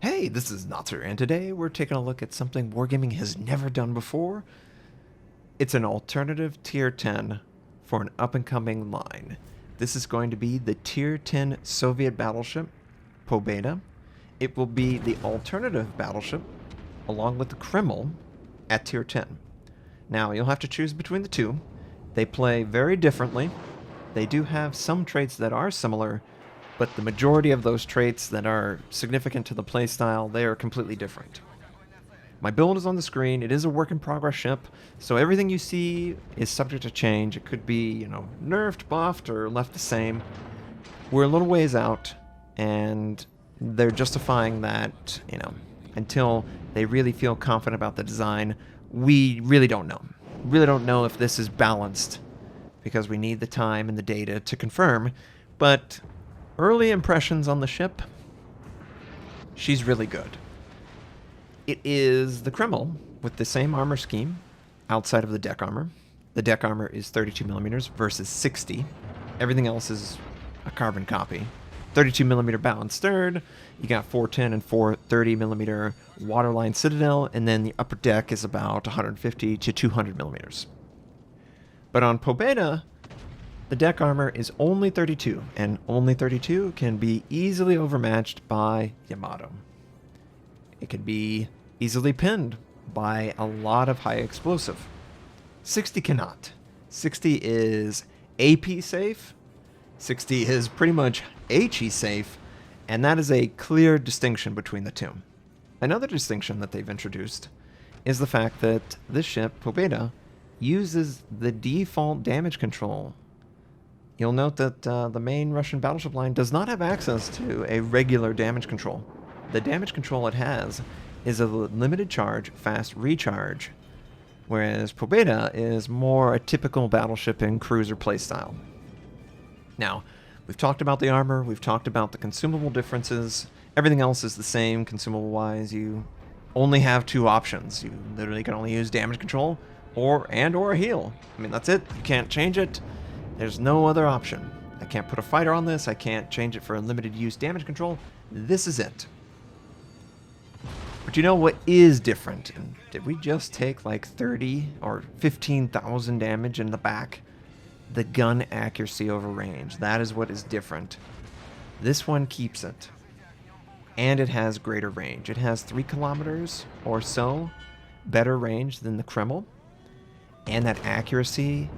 Hey, this is Notser, and today we're taking a look at something Wargaming has never done before. It's an alternative Tier 10 for an up-and-coming line. This is going to be the Tier 10 Soviet Battleship, Pobeda. It will be the alternative battleship, along with the Kreml, at Tier 10. Now, you'll have to choose between the two. They play very differently. They do have some traits that are similar, but the majority of those traits that are significant to the playstyle, they are completely different. My build is on the screen. It is a work-in-progress ship, so everything you see is subject to change. It could be, nerfed, buffed, or left the same. We're a little ways out, and they're justifying that, until they really feel confident about the design. We really don't know. Really don't know if this is balanced, because we need the time and the data to confirm, but early impressions on the ship, she's really good. It is the Kreml with the same armor scheme outside of the deck armor. The deck armor is 32mm versus 60. Everything else is a carbon copy. 32mm bow and stern. You got 410 and 430mm waterline citadel, and then the upper deck is about 150 to 200mm. But on Pobeda, the deck armor is only 32, and only 32 can be easily overmatched by Yamato. It can be easily pinned by a lot of high explosive. 60 cannot. 60 is AP safe. 60 is pretty much HE safe, and that is a clear distinction between the two. Another distinction that they've introduced is the fact that this ship, Pobeda, uses the default damage control. You'll note that the main Russian battleship line does not have access to a regular damage control. The damage control it has is a limited charge, fast recharge, whereas Pobeda is more a typical battleship and cruiser playstyle. Now, we've talked about the armor, we've talked about the consumable differences. Everything else is the same consumable-wise. You only have two options. You literally can only use damage control or a heal. I mean, that's it. You can't change it. There's no other option. I can't put a fighter on this. I can't change it for unlimited use damage control. This is it. But you know what is different? And did we just take like 30 or 15,000 damage in the back? The gun accuracy over range. That is what is different. This one keeps it. And it has greater range. It has 3 kilometers or so better range than the Kreml. And that accuracy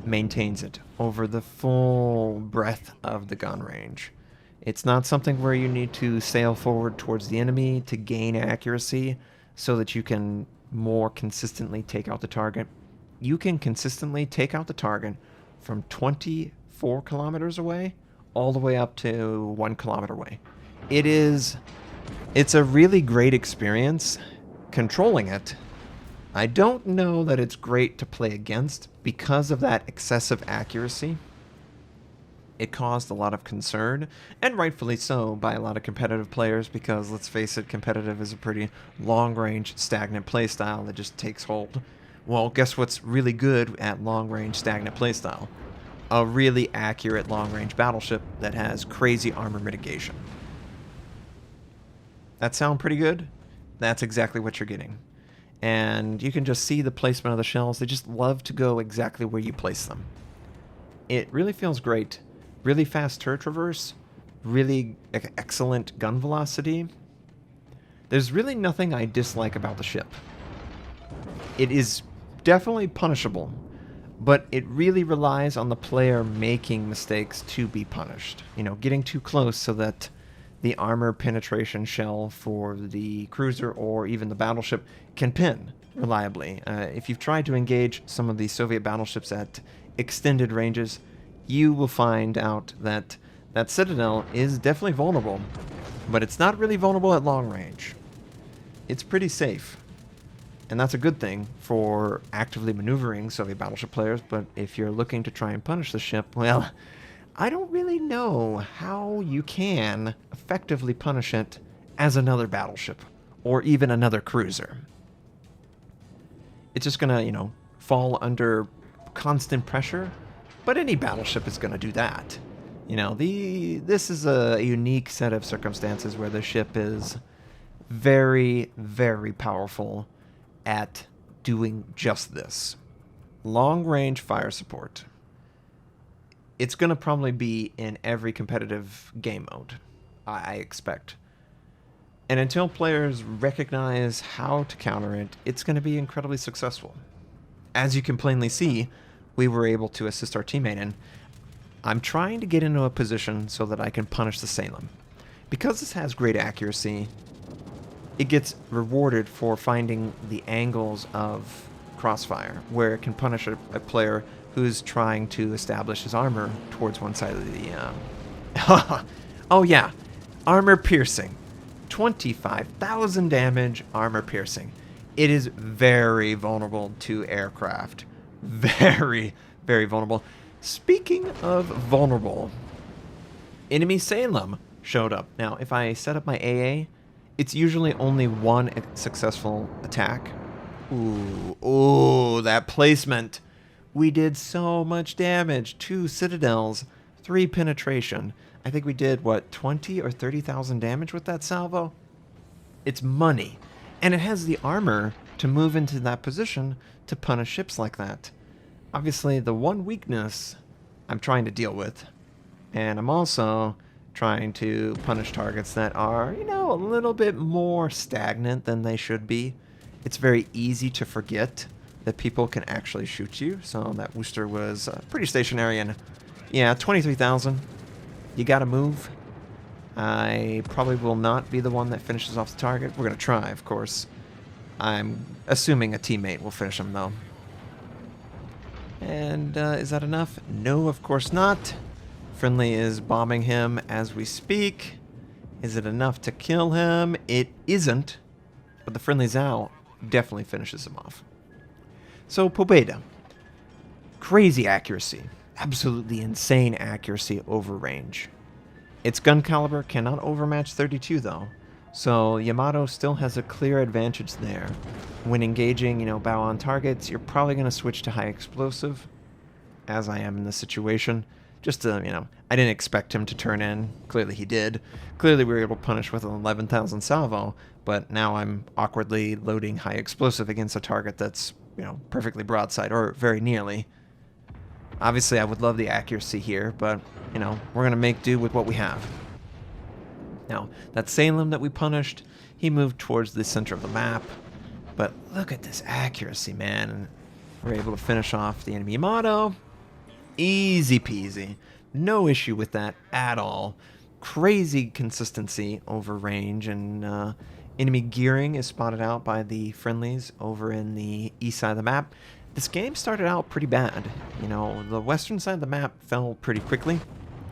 maintains it over the full breadth of the gun range. It's not something where you need to sail forward towards the enemy to gain accuracy so that you can more consistently take out the target. You can consistently take out the target from 24 kilometers away all the way up to 1 kilometer away. It's a really great experience controlling it. I don't know that it's great to play against because of that excessive accuracy. It caused a lot of concern, and rightfully so, by a lot of competitive players because, let's face it, competitive is a pretty long-range, stagnant playstyle that just takes hold. Well, guess what's really good at long-range, stagnant playstyle? A really accurate long-range battleship that has crazy armor mitigation. That sound pretty good? That's exactly what you're getting. And you can just see the placement of the shells. They just love to go exactly where you place them. It really feels great. Really fast turret traverse. Really excellent gun velocity. There's really nothing I dislike about the ship. It is definitely punishable, but it really relies on the player making mistakes to be punished. Getting too close so that the armor penetration shell for the cruiser or even the battleship can pin reliably. If you've tried to engage some of the Soviet battleships at extended ranges, you will find out that that citadel is definitely vulnerable, but it's not really vulnerable at long range. It's pretty safe, and that's a good thing for actively maneuvering Soviet battleship players, but if you're looking to try and punish the ship, well, I don't really know how you can effectively punish it as another battleship or even another cruiser. It's just gonna, fall under constant pressure, but any battleship is gonna do that. This is a unique set of circumstances where the ship is Very, very powerful at doing just this. Long-range fire support. It's going to probably be in every competitive game mode, I expect. And until players recognize how to counter it, it's going to be incredibly successful. As you can plainly see, we were able to assist our teammate, and I'm trying to get into a position so that I can punish the Salem. Because this has great accuracy, it gets rewarded for finding the angles of crossfire, where it can punish a player who's trying to establish his armor towards one side of the... Oh yeah, armor piercing. 25,000 damage, armor piercing. It is very vulnerable to aircraft. Very, very vulnerable. Speaking of vulnerable, enemy Salem showed up. Now, if I set up my AA, it's usually only one successful attack. Ooh, that placement. We did so much damage. 2 citadels, 3 penetration. I think we did, what, 20 or 30,000 damage with that salvo? It's money. And it has the armor to move into that position to punish ships like that. Obviously, the one weakness I'm trying to deal with, and I'm also trying to punish targets that are, you know, a little bit more stagnant than they should be. It's very easy to forget that people can actually shoot you, so that Worcester was pretty stationary, and yeah, 23,000. You gotta move. I probably will not be the one that finishes off the target. We're gonna try, of course. I'm assuming a teammate will finish him, though. And is that enough? No, of course not. Friendly is bombing him as we speak. Is it enough to kill him? It isn't, but the friendly's out definitely finishes him off. So, Pobeda. Crazy accuracy. Absolutely insane accuracy over range. Its gun caliber cannot overmatch 32, though. So, Yamato still has a clear advantage there. When engaging, you know, bow on targets, you're probably going to switch to high explosive, as I am in this situation. Just to, you know, I didn't expect him to turn in. Clearly he did. Clearly we were able to punish with an 11,000 salvo, but now I'm awkwardly loading high explosive against a target that's, you know, perfectly broadside, or very nearly. Obviously I would love the accuracy here, but, you know, we're going to make do with what we have. Now, that Salem that we punished, he moved towards the center of the map, but look at this accuracy, man. And we're able to finish off the enemy Yamato. Easy peasy. No issue with that at all. Crazy consistency over range, and enemy gearing is spotted out by the friendlies over in the east side of the map. This game started out pretty bad. You know, the western side of the map fell pretty quickly,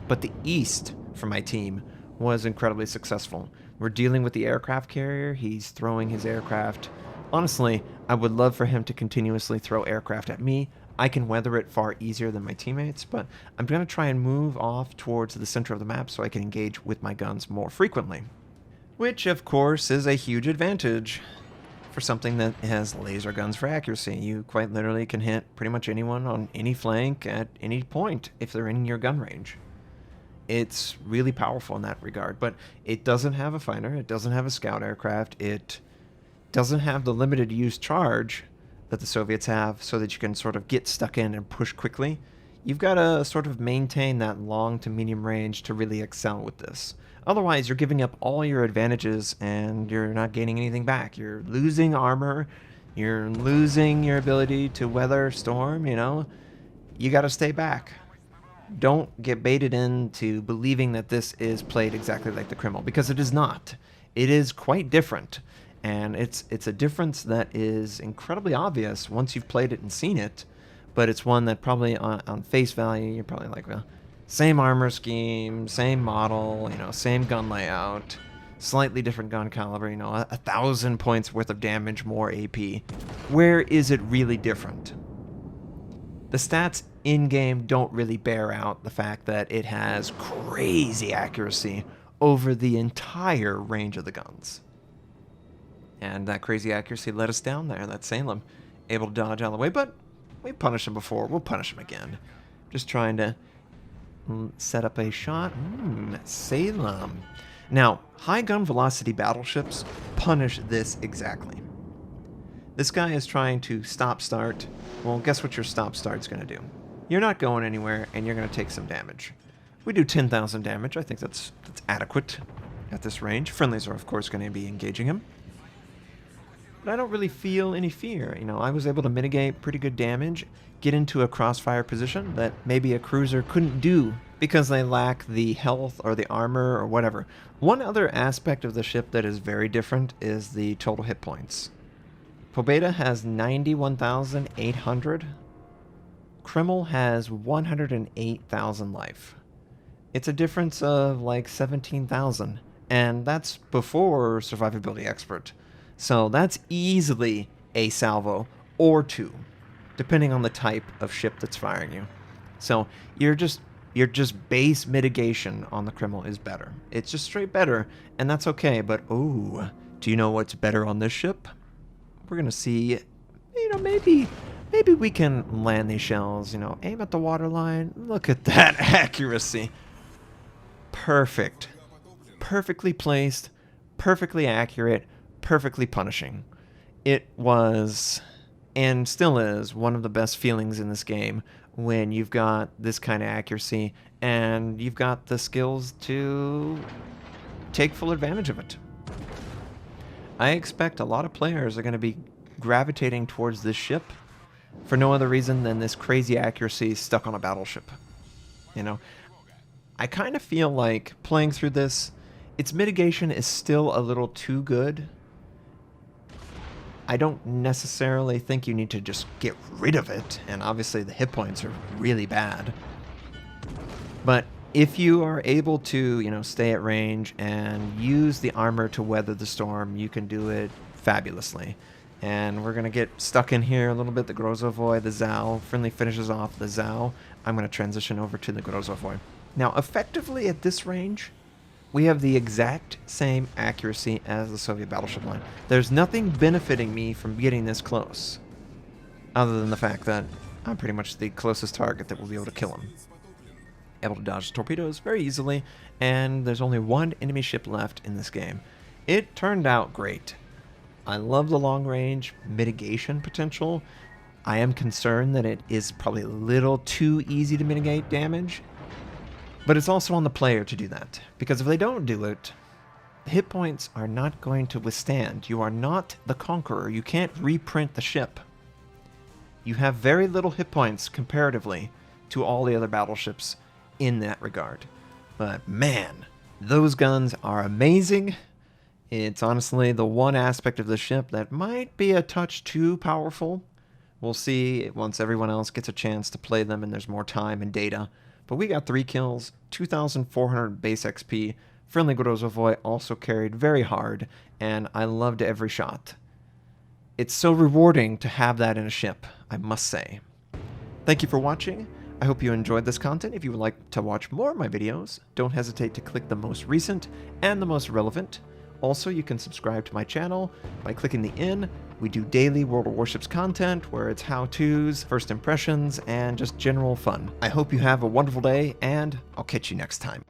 but the east for my team was incredibly successful. We're dealing with the aircraft carrier. He's throwing his aircraft. Honestly, I would love for him to continuously throw aircraft at me. I can weather it far easier than my teammates, but I'm going to try and move off towards the center of the map so I can engage with my guns more frequently. Which, of course, is a huge advantage for something that has laser guns for accuracy. You quite literally can hit pretty much anyone on any flank at any point if they're in your gun range. It's really powerful in that regard, but it doesn't have a fighter, it doesn't have a scout aircraft, it doesn't have the limited use charge that the Soviets have so that you can sort of get stuck in and push quickly. You've got to sort of maintain that long to medium range to really excel with this. Otherwise, you're giving up all your advantages and you're not gaining anything back. You're losing armor, you're losing your ability to weather storm, you know. You got to stay back. Don't get baited into believing that this is played exactly like the Kreml, because it is not. It is quite different. And it's a difference that is incredibly obvious once you've played it and seen it, but it's one that probably on face value, you're probably like, well, same armor scheme, same model, you know, same gun layout, slightly different gun caliber, you know, 1,000 points worth of damage, more AP. Where is it really different? The stats in-game don't really bear out the fact that it has crazy accuracy over the entire range of the guns. And that crazy accuracy let us down there. That Salem able to dodge out of the way, but we punished him before. We'll punish him again. Just trying to set up a shot. Salem. Now, high gun velocity battleships punish this exactly. This guy is trying to stop-start. Well, guess what your stop-start's going to do? You're not going anywhere, and you're going to take some damage. We do 10,000 damage. I think that's adequate at this range. Friendlies are, of course, going to be engaging him. But I don't really feel any fear. You know, I was able to mitigate pretty good damage, get into a crossfire position that maybe a cruiser couldn't do because they lack the health or the armor or whatever. One other aspect of the ship that is very different is the total hit points. Pobeda has 91,800. Kreml has 108,000 life. It's a difference of like 17,000, and that's before Survivability Expert. So that's easily a salvo or two, depending on the type of ship that's firing you. So you're just base mitigation on the Kreml is better. It's just straight better, and that's okay. But ooh, do you know what's better on this ship? We're gonna see. You know, maybe we can land these shells. You know, aim at the waterline. Look at that accuracy. Perfect. Perfectly placed. Perfectly accurate. Perfectly punishing. It was, and still is, one of the best feelings in this game when you've got this kind of accuracy and you've got the skills to take full advantage of it. I expect a lot of players are going to be gravitating towards this ship for no other reason than this crazy accuracy stuck on a battleship. You know, I kind of feel like playing through this, its mitigation is still a little too good. I don't necessarily think you need to just get rid of it, and obviously the hit points are really bad. But if you are able to, you know, stay at range and use the armor to weather the storm, you can do it fabulously. And we're going to get stuck in here a little bit. The Grozovoy, the Zao. Friendly finishes off the Zao. I'm going to transition over to the Grozovoy. Now, effectively at this range, we have the exact same accuracy as the Soviet Battleship line. There's nothing benefiting me from getting this close, other than the fact that I'm pretty much the closest target that will be able to kill him. Able to dodge torpedoes very easily, and there's only one enemy ship left in this game. It turned out great. I love the long-range mitigation potential. I am concerned that it is probably a little too easy to mitigate damage. But it's also on the player to do that, because if they don't do it, hit points are not going to withstand. You are not the conqueror. You can't reprint the ship. You have very little hit points comparatively to all the other battleships in that regard. But man, those guns are amazing. It's honestly the one aspect of the ship that might be a touch too powerful. We'll see once everyone else gets a chance to play them and there's more time and data. But we got 3 kills, 2,400 base XP. Friendly Grozovoy also carried very hard, and I loved every shot. It's so rewarding to have that in a ship, I must say. Thank you for watching. I hope you enjoyed this content. If you would like to watch more of my videos, don't hesitate to click the most recent and the most relevant. Also, you can subscribe to my channel by clicking the in. We do daily World of Warships content where it's how-tos, first impressions, and just general fun. I hope you have a wonderful day, and I'll catch you next time.